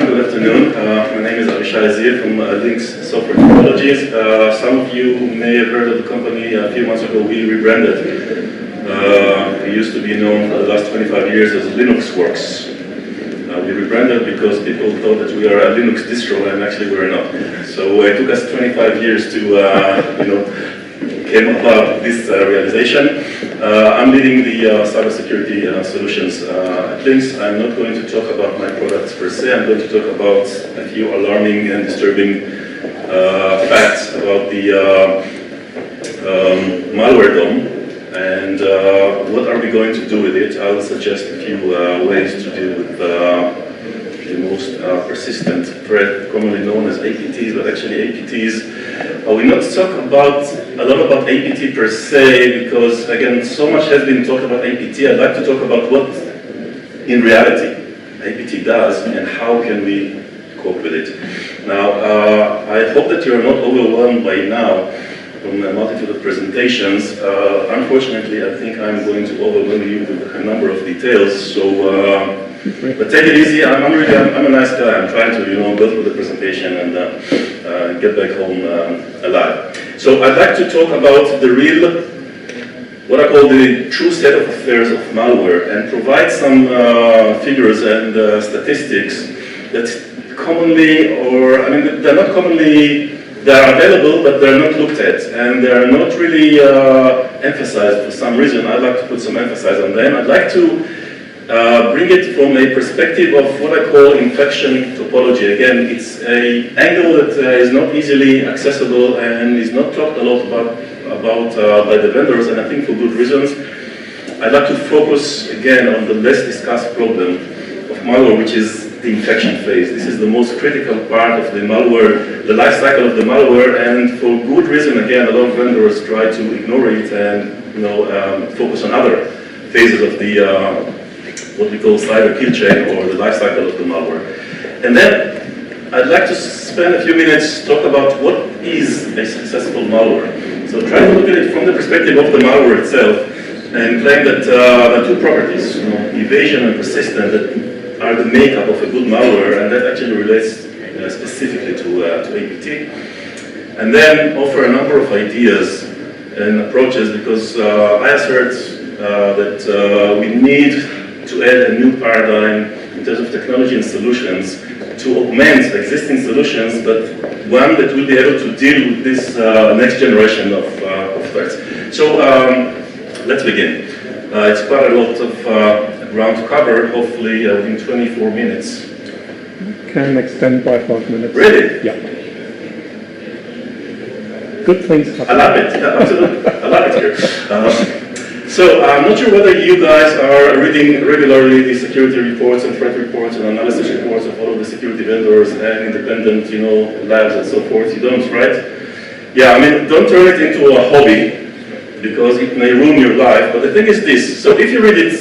Good afternoon. My name is Avishai Ziv from Linux Software Technologies. Some of you may have heard of the company. A few months ago we rebranded. We used to be known for the last 25 years as LinuxWorks. We rebranded because people thought that we are a Linux distro, and actually we're not. So it took us 25 years to came about this realization. I'm leading the cybersecurity solutions at Linux. I'm not going to talk about my products per se. I'm going to talk about a few alarming and disturbing facts about the malware DOM and what are we going to do with it. I'll suggest a few ways to deal with the most persistent threat, commonly known as APTs, but actually APTs. I will not talk a lot about APT per se, because again, so much has been talked about APT. I'd like to talk about what, in reality, APT does and how can we cope with it. Now, I hope that you're not overwhelmed by now from a multitude of presentations. Unfortunately, I think I'm going to overwhelm you with a number of details. So. But take it easy. I'm a nice guy. I'm trying to go through the presentation and get back home alive. So I'd like to talk about the real, what I call the true state of affairs of malware, and provide some figures and statistics that commonly, or I mean, they're not commonly, they're available, but they're not looked at, and they're not really emphasized for some reason. I'd like to put some emphasis on them. I'd like to bring it from a perspective of what I call infection topology. Again, it's an angle that is not easily accessible and is not talked a lot about by the vendors, and I think for good reasons. I'd like to focus again on the less discussed problem of malware, which is the infection phase. This is the most critical part of the malware, the life cycle of the malware, and for good reason. Again, a lot of vendors try to ignore it and focus on other phases of the what we call cyber kill chain, or the life cycle of the malware. And then I'd like to spend a few minutes to talk about what is a successful malware. So try to look at it from the perspective of the malware itself and claim that the two properties, evasion and persistent, that are the makeup of a good malware, and that actually relates specifically to APT. And then offer a number of ideas and approaches, because I assert that we need to add a new paradigm in terms of technology and solutions to augment existing solutions, but one that will be able to deal with this next generation of threats. So let's begin. It's quite a lot of ground to cover, hopefully within 24 minutes. Can extend by 5 minutes. Really? Yeah. Good things happen. I love it, yeah, absolutely. I love it here. So I'm not sure whether you guys are reading regularly the security reports and threat reports and analysis reports of all of the security vendors and independent, labs and so forth. You don't, right? Yeah, I mean, don't turn it into a hobby, because it may ruin your life. But the thing is this: so if you read it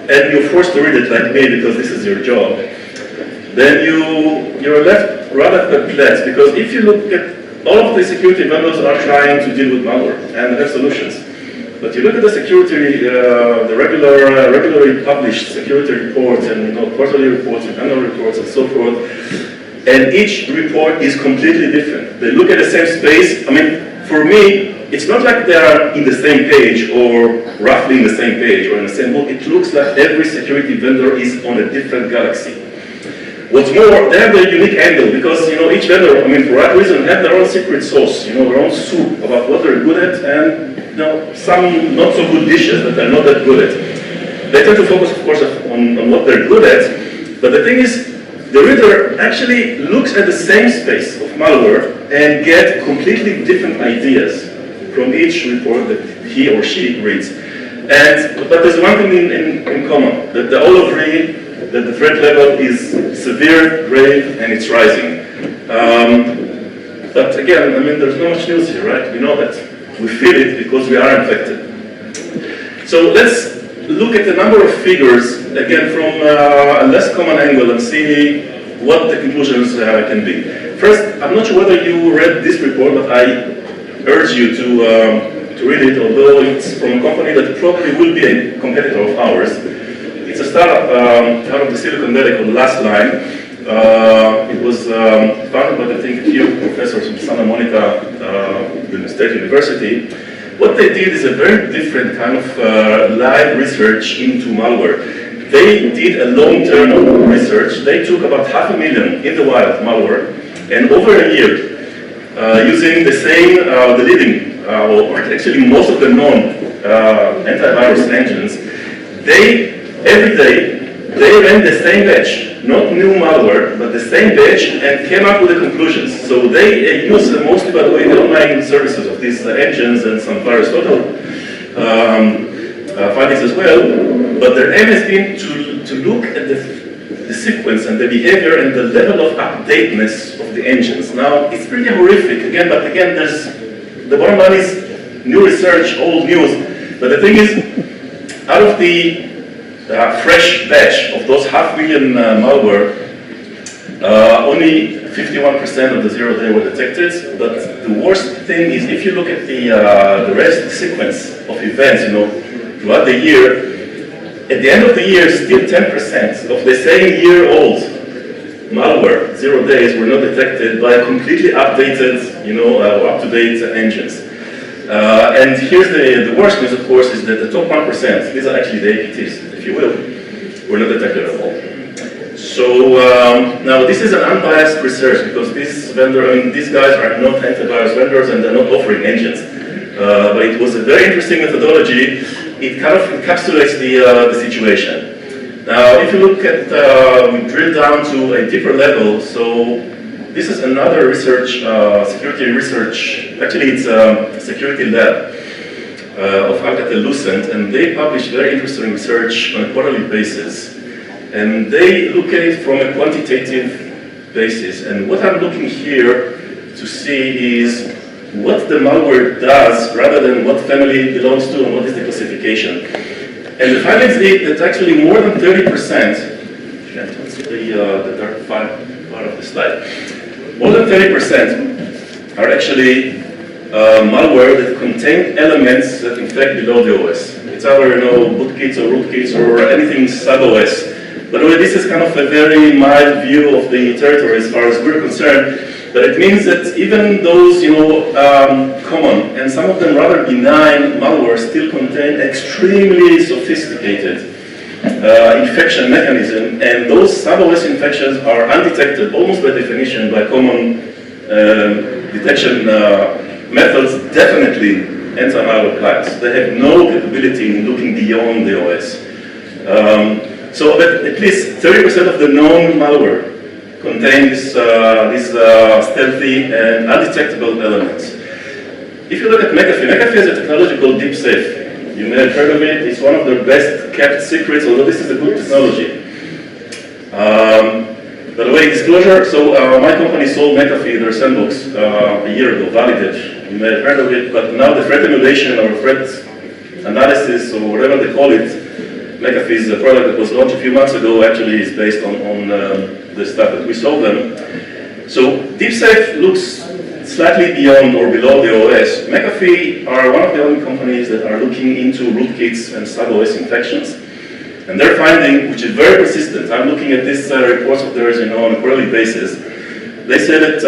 and you're forced to read it like me because this is your job, then you're left rather perplexed, because if you look at all of the security vendors are trying to deal with malware and have solutions. But you look at the security, the regularly published security reports and quarterly reports and annual reports and so forth, and each report is completely different. They look at the same space. I mean, for me, it's not like they are in the same page or roughly in the same page or in the same book. It looks like every security vendor is on a different galaxy. What's more, they have their unique angle, because each vendor, I mean, for that reason, have their own secret sauce, their own soup about what they're good at, and some not so good dishes that they're not that good at. They tend to focus, of course, on what they're good at, but the thing is, the reader actually looks at the same space of malware and get completely different ideas from each report that he or she reads. But there's one thing in common, that they all agree that the threat level is severe, grave, and it's rising. But again, I mean, there's not much news here, right? We know that. We feel it because we are infected. So let's look at a number of figures, again, from a less common angle, and see what the conclusions can be. First, I'm not sure whether you read this report, but I urge you to read it, although it's from a company that probably will be a competitor of ours. It's a startup out of the Silicon Valley called Last Line. It was founded by, I think, a few professors from Santa Monica State University. What they did is a very different kind of live research into malware. They did a long-term research. They took about 500,000 in the wild malware, and over a year, using the same, the leading, or actually most of the known antivirus engines, every day, they ran the same batch, not new malware, but the same batch, and came up with the conclusions. So they use mostly, by the way, the online services of these engines and some VirusTotal findings as well. But their aim has been to look at the sequence and the behavior and the level of updateness of the engines. Now, it's pretty horrific, again, but again, the bottom line is new research, old news. But the thing is, out of the fresh batch of those 500,000 malware, only 51% of the 0-day were detected. But the worst thing is, if you look at the rest sequence of events, throughout the year, at the end of the year, still 10% of the same year-old malware, 0 days, were not detected by completely updated, up-to-date engines. And here's the worst news, of course, is that the top 1%, these are actually the APTs, if you will, were not detected at all. So now this is an unbiased research because these guys are not antivirus vendors and they're not offering engines. But it was a very interesting methodology. It kind of encapsulates the situation. Now, if you look at, we drill down to a deeper level, so this is another research, security research, actually it's a security lab of Alcatel-Lucent, and they publish very interesting research on a quarterly basis. And they look at it from a quantitative basis. And what I'm looking here to see is what the malware does rather than what family it belongs to and what is the classification. And the findings is that actually more than 30%, the dark part of the slide, more than 30% are actually malware that contain elements that infect below the OS. It's either bootkits or rootkits or anything sub-OS. By the way, this is kind of a very mild view of the territory as far as we're concerned. But it means that even those, common and some of them rather benign malware still contain extremely sophisticated infection mechanism, and those sub-OS infections are undetected almost by definition by common detection methods, definitely anti-malware clients. They have no capability in looking beyond the OS. So at least 30% of the known malware contain these stealthy and undetectable elements. If you look at McAfee, McAfee has a technology called DeepSafe. You may have heard of it. It's one of their best kept secrets, although this is a good technology. By the way, disclosure, so my company sold McAfee, their sandbox, a year ago, Validate. You may have heard of it, but now the threat emulation or threat analysis or whatever they call it, McAfee's product that was launched a few months ago actually is based on the stuff that we sold them. So DeepSafe looks slightly beyond or below the OS. McAfee are one of the only companies that are looking into rootkits and sub-OS infections. And their finding, which is very persistent, I'm looking at these reports of theirs on a quarterly basis, they say that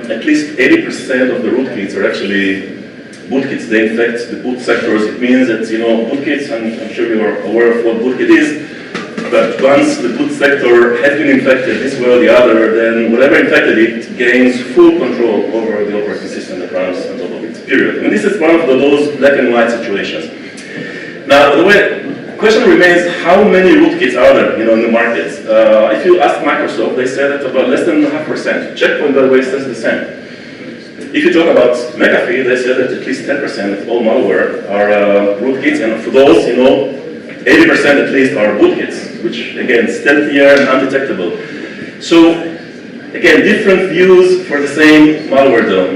at least 80% of the rootkits are actually bootkits. They infect the boot sectors. It means that, bootkits, and I'm sure you're aware of what bootkit is, but once the boot sector has been infected this way or the other, then whatever infected it gains full control over the operating system that runs on top of it, period. And this is one of those black and white situations. Now, by the way, the question remains, how many rootkits are there, in the market? If you ask Microsoft, they say that about less than 0.5%. Checkpoint, by the way, says the same. If you talk about McAfee, they say that at least 10% of all malware are rootkits, and for those, 80% at least are bootkits, which again, stealthier and undetectable. So, again, different views for the same malware dome.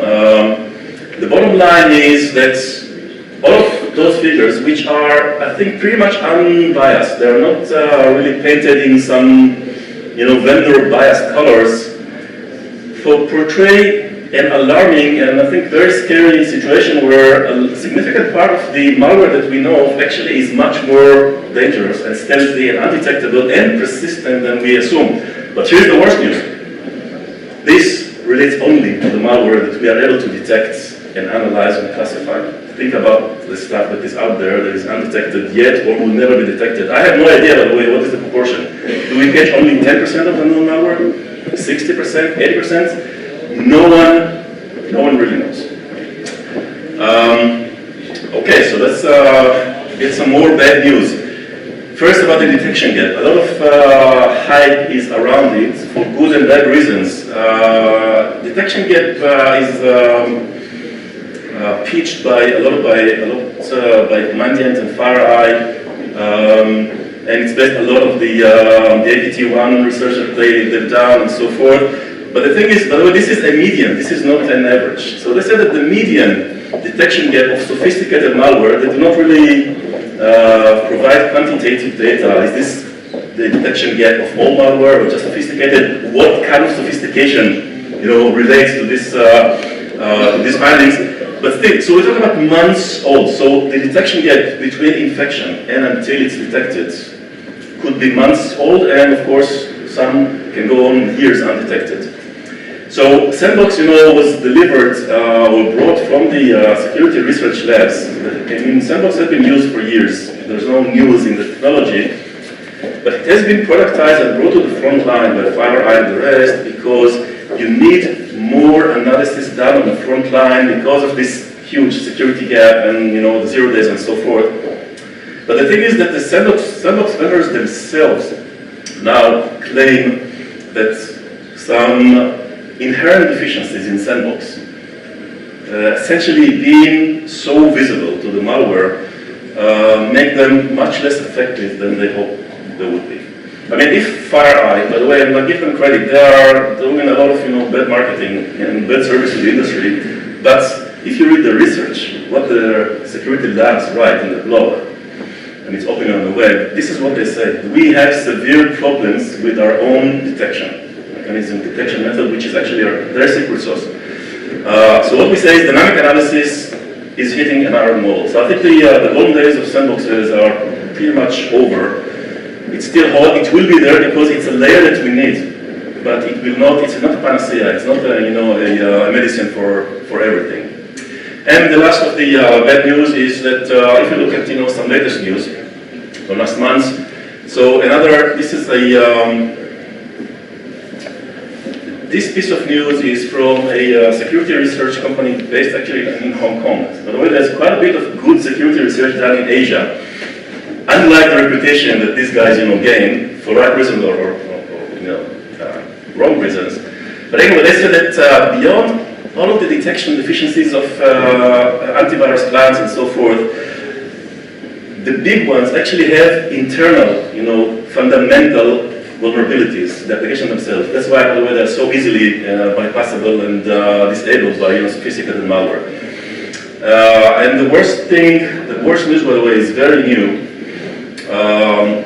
The bottom line is that all of those figures, which are, I think, pretty much unbiased, they're not really painted in some, vendor-biased colors, portray an alarming and I think very scary situation where a significant part of the malware that we know of actually is much more dangerous and stealthy and undetectable and persistent than we assume. But here's the worst news. This relates only to the malware that we are able to detect and analyze and classify. Think about the stuff that is out there that is undetected yet or will never be detected. I have no idea, by the way, what is the proportion. Do we catch only 10% of the known malware? 60%? 80%? No one really knows. Okay, so let's get some more bad news. First, about the detection gap. A lot of hype is around it for good and bad reasons. Detection gap is pitched by a lot by Mandiant and FireEye, and it's based a lot of the APT1 research that they've done and so forth. But the thing is, by the way, this is a median. This is not an average. So they said that the median detection gap of sophisticated malware that do not really provide quantitative data. Is this the detection gap of all malware or just sophisticated? What kind of sophistication, relates to this these findings? But still, so we're talking about months old. So the detection gap between infection and until it's detected could be months old, and of course some can go on years undetected. So Sandbox, was delivered or brought from the security research labs. Sandbox has been used for years. There's no news in the technology, but it has been productized and brought to the front line by FireEye and the rest because you need more analysis done on the front line because of this huge security gap and the 0 days and so forth. But the thing is that the Sandbox vendors themselves now claim that some inherent deficiencies in Sandbox, essentially being so visible to the malware, make them much less effective than they hoped they would be. If FireEye, by the way, I'm not giving them credit, they are doing a lot of bad marketing and bad service to the industry, but if you read the research, what the security labs write in the blog, and it's open on the web, this is what they say. We have severe problems with our own detection method, which is actually their secret sauce. So what we say is dynamic analysis is hitting an iron wall. So I think the golden days of sandboxes are pretty much over. It's still hot. It will be there because it's a layer that we need, but it will not. It's not a panacea. It's not a medicine for everything. And the last of the bad news is that if you look at some latest news from last month. So this is this piece of news is from a security research company based actually in Hong Kong. By the way, there's quite a bit of good security research done in Asia. Unlike the reputation that these guys, gain for right reasons or wrong reasons. But anyway, they said that beyond all of the detection deficiencies of antivirus plans and so forth, the big ones actually have internal, fundamental vulnerabilities, the application themselves. That's why, by the way, they're so easily bypassable and disabled by sophisticated malware. And the worst news, by the way, is very new.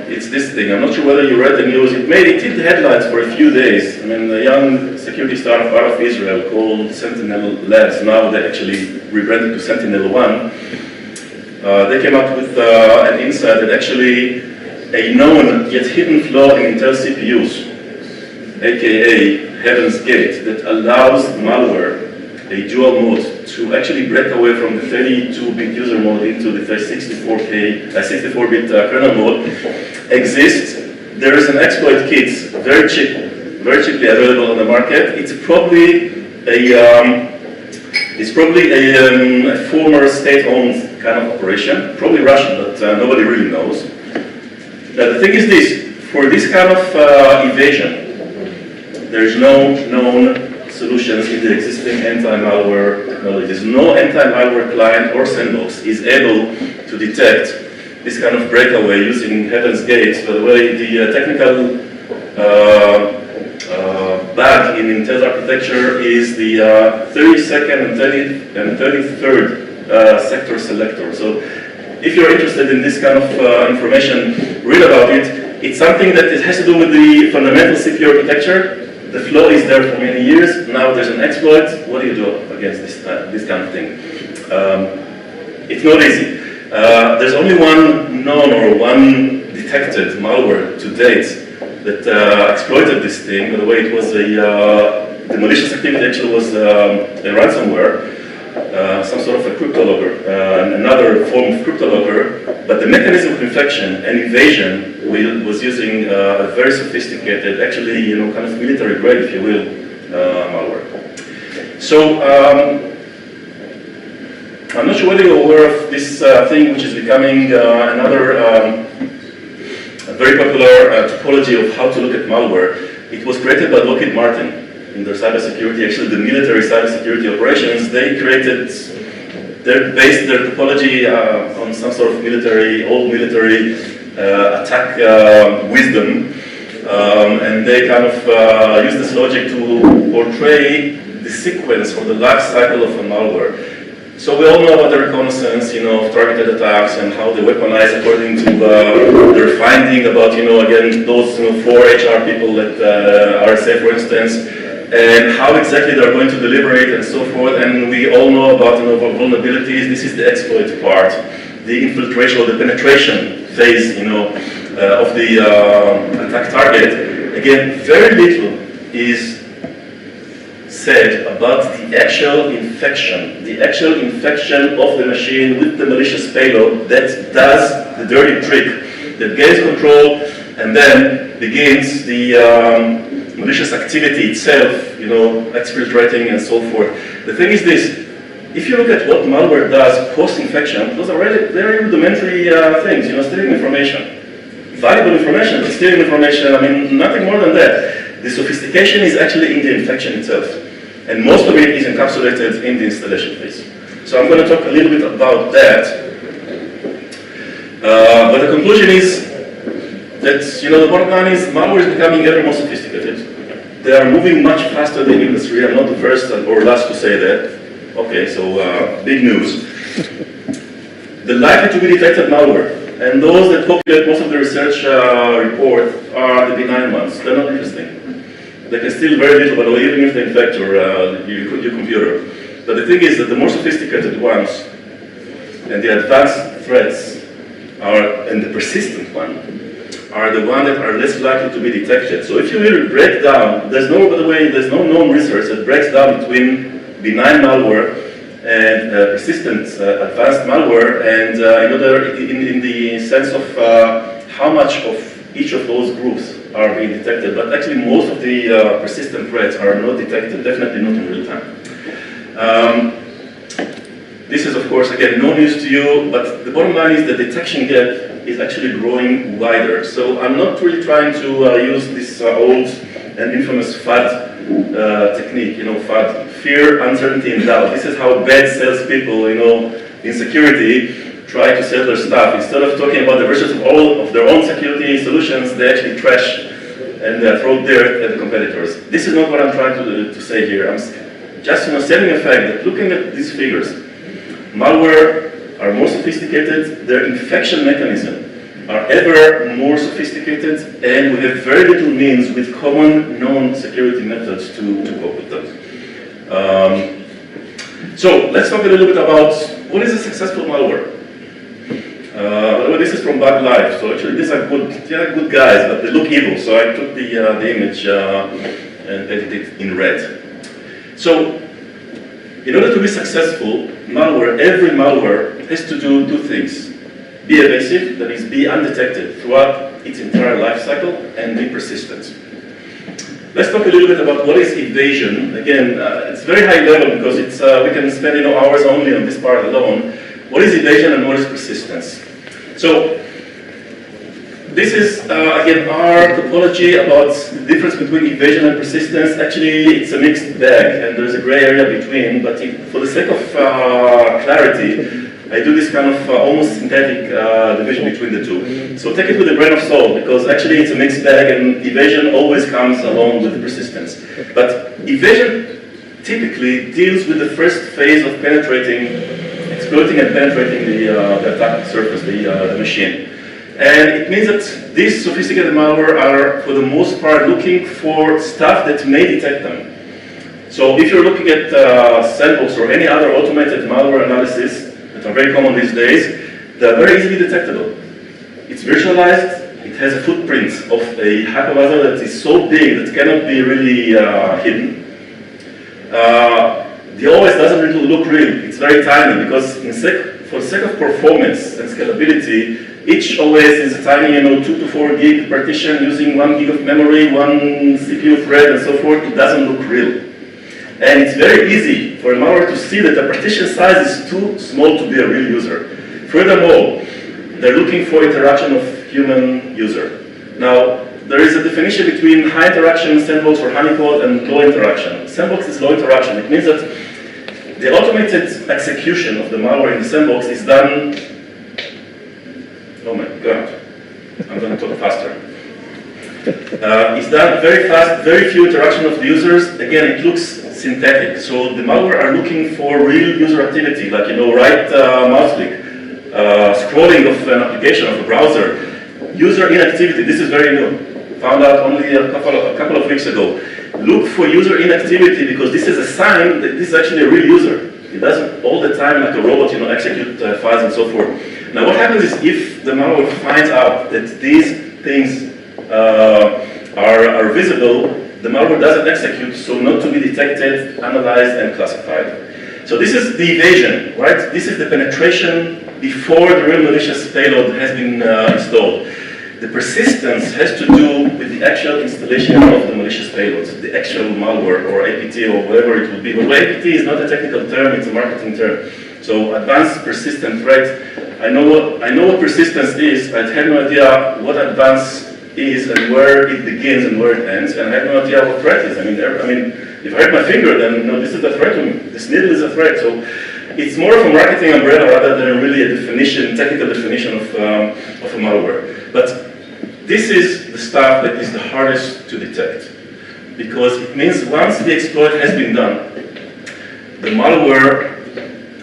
It's this thing. I'm not sure whether you read the news. It did the headlines for a few days. A young security startup out of Israel called Sentinel Labs. Now they actually rebranded to Sentinel-1. They came up with an insight that actually a known yet hidden flaw in Intel CPUs, aka Heaven's Gate, that allows malware, a dual mode, to actually break away from the 32-bit user mode into the 64-bit kernel mode, exists. There is an exploit kit, very cheaply available on the market. It's probably a former state-owned kind of operation, probably Russian, but nobody really knows. Now the thing is this: for this kind of evasion, there is no known solutions in the existing anti-malware technologies. No anti-malware client or sandbox is able to detect this kind of breakaway using Heaven's Gate. By the way, the technical bug in Intel's architecture is the 32nd and 33rd sector selector. So if you're interested in this kind of information, read about it. It's something that has to do with the fundamental CPU architecture. The flaw is there for many years. Now there's an exploit. What do you do against this kind of thing? It's not easy. There's only one known or one detected malware to date that exploited this thing. By the way, it was the malicious activity actually was a ransomware, some sort of a cryptologger, another form of cryptologger, but the mechanism of infection and evasion was using a very sophisticated, actually, kind of military grade, if you will, malware. So, I'm not sure whether you're aware of this thing, which is becoming another very popular topology of how to look at malware. It was created by Lockheed Martin in their cybersecurity, actually the military cybersecurity operations. They based their topology on some sort of old military attack wisdom, and they kind of use this logic to portray the sequence or the life cycle of a malware. So we all know about the reconnaissance, of targeted attacks and how they weaponize according to their finding about, again, those 4 HR people at RSA, for instance, and how exactly they're going to deliberate and so forth. And we all know about vulnerabilities. This is the exploit part, the infiltration or the penetration phase, of the attack target. Again, very little is said about the actual infection of the machine with the malicious payload that does the dirty trick, that gains control and then begins the malicious activity itself, exfiltrating and so forth. The thing is this: if you look at what malware does post-infection, those are very rudimentary things, stealing information. Valuable information, but stealing information, nothing more than that. The sophistication is actually in the infection itself. And most of it is encapsulated in the installation phase. So I'm going to talk a little bit about that. But the conclusion is that, the bottom line is malware is becoming ever more sophisticated. They are moving much faster than the industry. I'm not the first or last to say that. Okay, so big news. The likely to be detected malware, and those that populate most of the research report, are the benign ones. They're not interesting. They can steal very little, by the way, even if they infect your computer. But the thing is that the more sophisticated ones and the advanced threats and the persistent one, are the ones that are less likely to be detected. So if you will break down, there's no known research that breaks down between benign malware and persistent advanced malware, and in the sense of how much of each of those groups are being detected, but actually most of the persistent threats are not detected, definitely not in real time. This is, of course, again, no news to you, but the bottom line is the detection gap is actually growing wider. So I'm not really trying to use this old and infamous FUD technique, FUD, fear, uncertainty, and doubt. This is how bad salespeople, in security, try to sell their stuff. Instead of talking about the virtues of all of their own security solutions, they actually trash and throw dirt at the competitors. This is not what I'm trying to say here. I'm just stating a fact that looking at these figures, malware are more sophisticated, their infection mechanism are ever more sophisticated, and we have very little means with common known security methods to cope with them. So let's talk a little bit about what is a successful malware. Well, this is from Bug Life, so actually these are good guys, but they look evil, so I took the image and edited it in red. So, in order to be successful, every malware has to do two things. Be evasive, that is, be undetected throughout its entire life cycle, and be persistent. Let's talk a little bit about what is evasion. Again, it's very high level because we can spend hours only on this part alone. What is evasion and what is persistence? So, this is, again, our topology about the difference between evasion and persistence. Actually, it's a mixed bag, and there's a gray area between, but for the sake of clarity, I do this kind of almost synthetic division between the two. So take it with a grain of salt, because actually it's a mixed bag, and evasion always comes along with persistence. But evasion typically deals with the first phase of exploiting and penetrating the attack surface, the machine. And it means that these sophisticated malware are, for the most part, looking for stuff that may detect them. So if you're looking at Sandbox or any other automated malware analysis that are very common these days, they're very easily detectable. It's virtualized, it has a footprint of a hypervisor that is so big that cannot be really hidden. The OS doesn't really look real. It's very tiny because for the sake of performance and scalability, each OS is a tiny, 2 to 4 gig partition using 1 gig of memory, 1 CPU thread, and so forth. It doesn't look real. And it's very easy for a malware to see that the partition size is too small to be a real user. Furthermore, they're looking for interaction of human user. Now, there is a definition between high interaction sandbox or honeypot and low interaction. Sandbox is low interaction. It means that the automated execution of the malware in the sandbox is done. Oh my God, I'm going to talk faster. It's done very fast, very few interaction of the users. Again, it looks synthetic. So the malware are looking for real user activity, like right mouse click, scrolling of an application of a browser. User inactivity, this is very new. Found out only a couple of weeks ago. Look for user inactivity because this is a sign that this is actually a real user. It doesn't all the time like a robot, execute files and so forth. Now what happens is if the malware finds out that these things are visible, the malware doesn't execute, so not to be detected, analyzed, and classified. So this is the evasion, right? This is the penetration before the real malicious payload has been installed. The persistence has to do with the actual installation of the malicious payloads, the actual malware or APT or whatever it will be. But APT is not a technical term, it's a marketing term. So advanced persistent threat, I know what persistence is, I had no idea what advanced is and where it begins and where it ends, and I had no idea what threat is. I mean, if I hurt my finger, then this is a threat to me. This needle is a threat. So it's more of a marketing umbrella rather than really a definition, technical definition of a malware. But this is the stuff that is the hardest to detect, because it means once the exploit has been done, the malware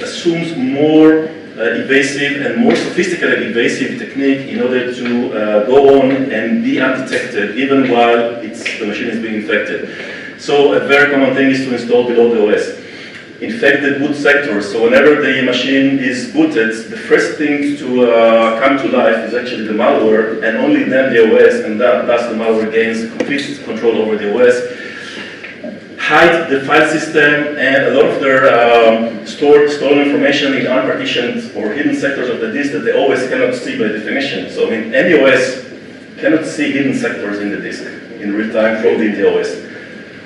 assumes more evasive and more sophisticated evasive technique in order to go on and be undetected even while the machine is being infected. So a very common thing is to install below the OS. Infect the boot sector, so whenever the machine is booted, the first thing to come to life is actually the malware, and only then the OS, and thus the malware gains complete control over the OS. Hide the file system and a lot of their stolen information in unpartitioned or hidden sectors of the disk that the OS cannot see by definition. So any OS cannot see hidden sectors in the disk in real time from the OS.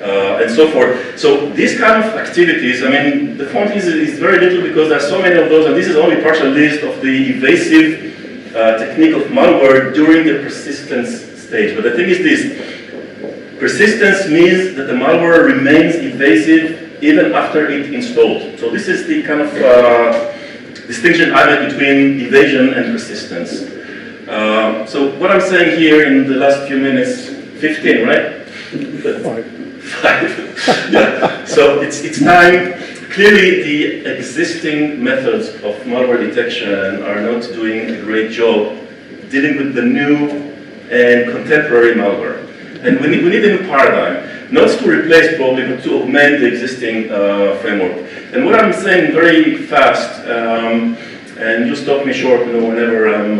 And so forth. So these kind of activities, the font is very little because there are so many of those, and this is only partial list of the evasive technique of malware during the persistence stage. But the thing is this, persistence means that the malware remains evasive even after it's installed. So this is the kind of distinction I make between evasion and persistence. So what I'm saying here in the last few minutes, 15, right? 5. Yeah. So it's time. Clearly, the existing methods of malware detection are not doing a great job dealing with the new and contemporary malware. And we need a new paradigm, not to replace probably, but to augment the existing framework. And what I'm saying very fast, and you stop me short, whenever I'm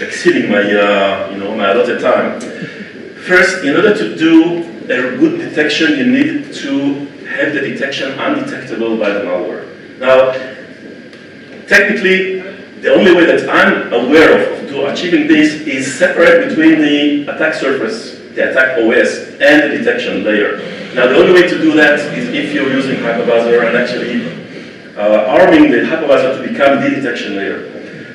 exceeding my, my allotted time. First, in order to do a good detection, you need to have the detection undetectable by the malware. Now, technically, the only way that I'm aware of to achieving this is separate between the attack surface, the attack OS, and the detection layer. Now, the only way to do that is if you're using hypervisor and actually arming the hypervisor to become the detection layer.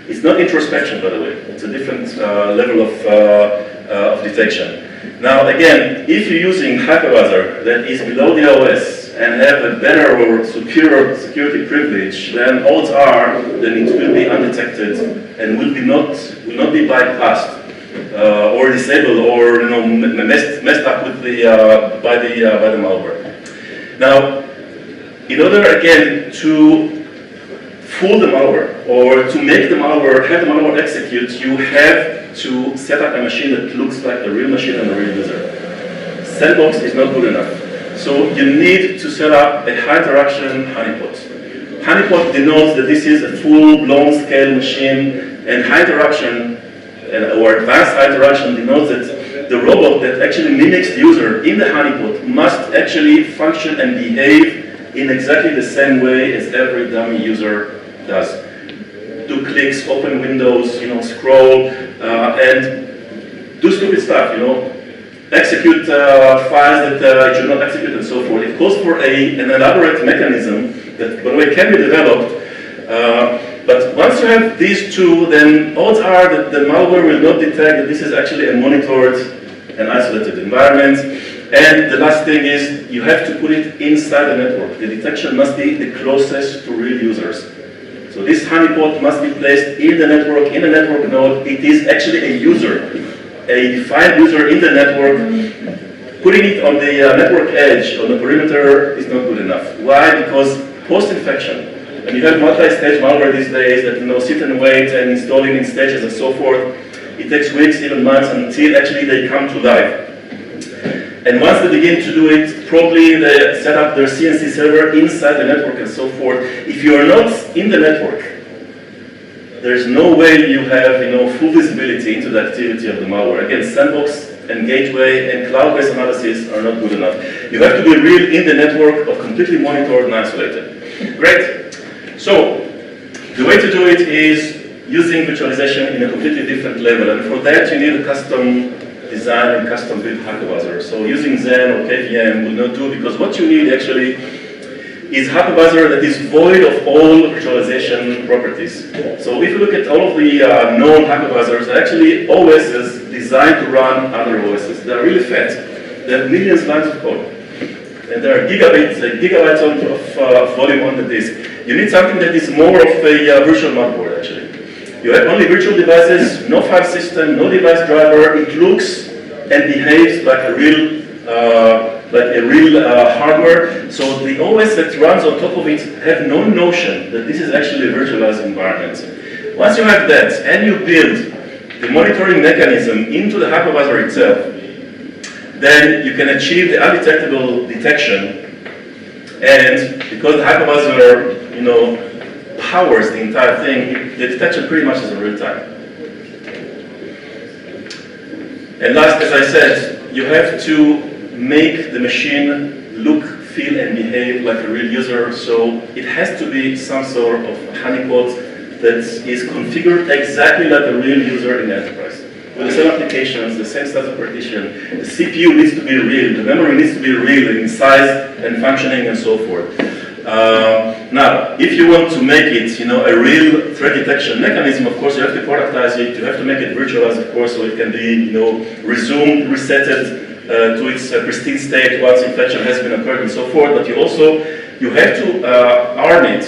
It's not introspection, by the way. It's a different level of detection. Now again, if you're using hypervisor that is below the OS and have a better or superior security privilege, then odds are that it will be undetected and will not be bypassed or disabled or messed up with by the malware. Now, in order again to fool the malware or to make the malware, have the malware execute, you have to set up a machine that looks like a real machine and a real user. Sandbox is not good enough. So you need to set up a high interaction honeypot. Honeypot denotes that this is a full-blown scale machine, and high interaction or advanced interaction denotes that the robot that actually mimics the user in the honeypot must actually function and behave in exactly the same way as every dummy user does. Do clicks, open windows, scroll, and do stupid stuff, execute files that it should not execute and so forth. It calls for an elaborate mechanism that, by the way, can be developed. But once you have these two, then odds are that the malware will not detect that this is actually a monitored and isolated environment. And the last thing is, you have to put it inside the network. The detection must be the closest to real users. So this honeypot must be placed in the network, in a network node. It is actually a user, a defined user in the network. Putting it on the network edge, on the perimeter, is not good enough. Why? Because post-infection, and you have multi-stage malware these days that sit and wait and installing in stages and so forth. It takes weeks, even months, until actually they come to life. And once they begin to do it, probably they set up their CNC server inside the network and so forth. If you are not in the network, there's no way you have full visibility into the activity of the malware. Again, sandbox and gateway and cloud-based analysis are not good enough. You have to be real in the network or completely monitored and isolated. Great. So, the way to do it is using virtualization in a completely different level. And for that, you need a custom design and custom built hypervisor. So using Zen or KVM will not do, because what you need actually is hypervisor that is void of all virtualization properties. So if you look at all of the known hypervisors, they're actually OSs designed to run other OSs. They're really fat. They have millions of lines of code. And there are gigabytes of volume on the disk. You need something that is more of a virtual motherboard, actually. You have only virtual devices, no file system, no device driver. It looks and behaves like a real hardware. So the OS that runs on top of it have no notion that this is actually a virtualized environment. Once you have that and you build the monitoring mechanism into the hypervisor itself, then you can achieve the undetectable detection. And because the hypervisor, powers the entire thing, the detection pretty much is in real time. And last, as I said, you have to make the machine look, feel, and behave like a real user. So it has to be some sort of honeypot that is configured exactly like a real user in the enterprise. With the same applications, the same size of partition, the CPU needs to be real, the memory needs to be real in size and functioning and so forth. Now, if you want to make it, a real threat detection mechanism, of course, you have to productize it. You have to make it virtualized, of course, so it can be, resumed, resetted to its pristine state once infection has been occurred and so forth. But you have to arm it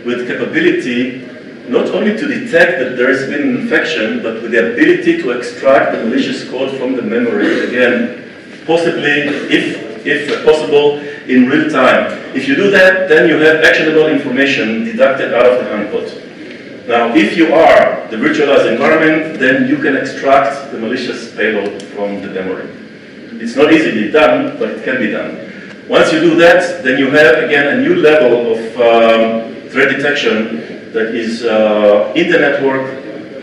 with capability not only to detect that there has been an infection, but with the ability to extract the malicious code from the memory. Again, possibly, if possible, in real time. If you do that, then you have actionable information deducted out of the honeypot. Now, if you are the virtualized environment, then you can extract the malicious payload from the memory. It's not easily done, but it can be done. Once you do that, then you have, again, a new level of threat detection that is in the network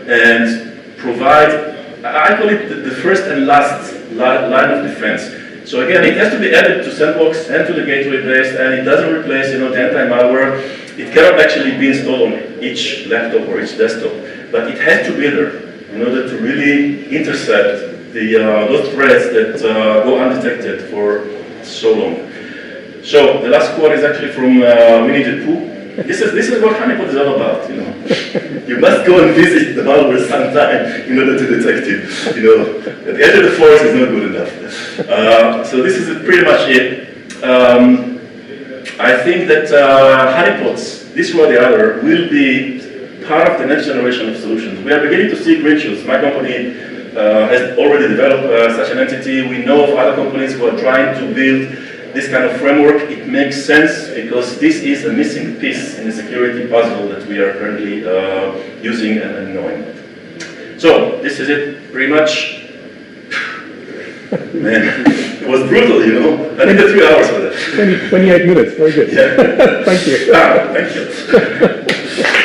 and provide, I call it the first and last line of defense. So again, it has to be added to Sandbox and to the gateway base, and it doesn't replace, the anti-malware. It cannot actually be installed on each laptop or each desktop, but it has to be there in order to really intercept those threats that go undetected for so long. So the last quote is actually from Winnie the Pooh. This is what honeypot is all about, You must go and visit the malware sometime in order to detect it. At the edge of the forest is not good enough. So this is pretty much it. I think that honeypots, this or the other, will be part of the next generation of solutions. We are beginning to see green shoots. My company has already developed such an entity. We know of other companies who are trying to build this kind of framework. It makes sense because this is a missing piece in the security puzzle that we are currently using and knowing. So this is it, pretty much. Man, it was brutal, I needed 3 hours for that. 28 minutes, very good. Yeah. Thank you. Thank you.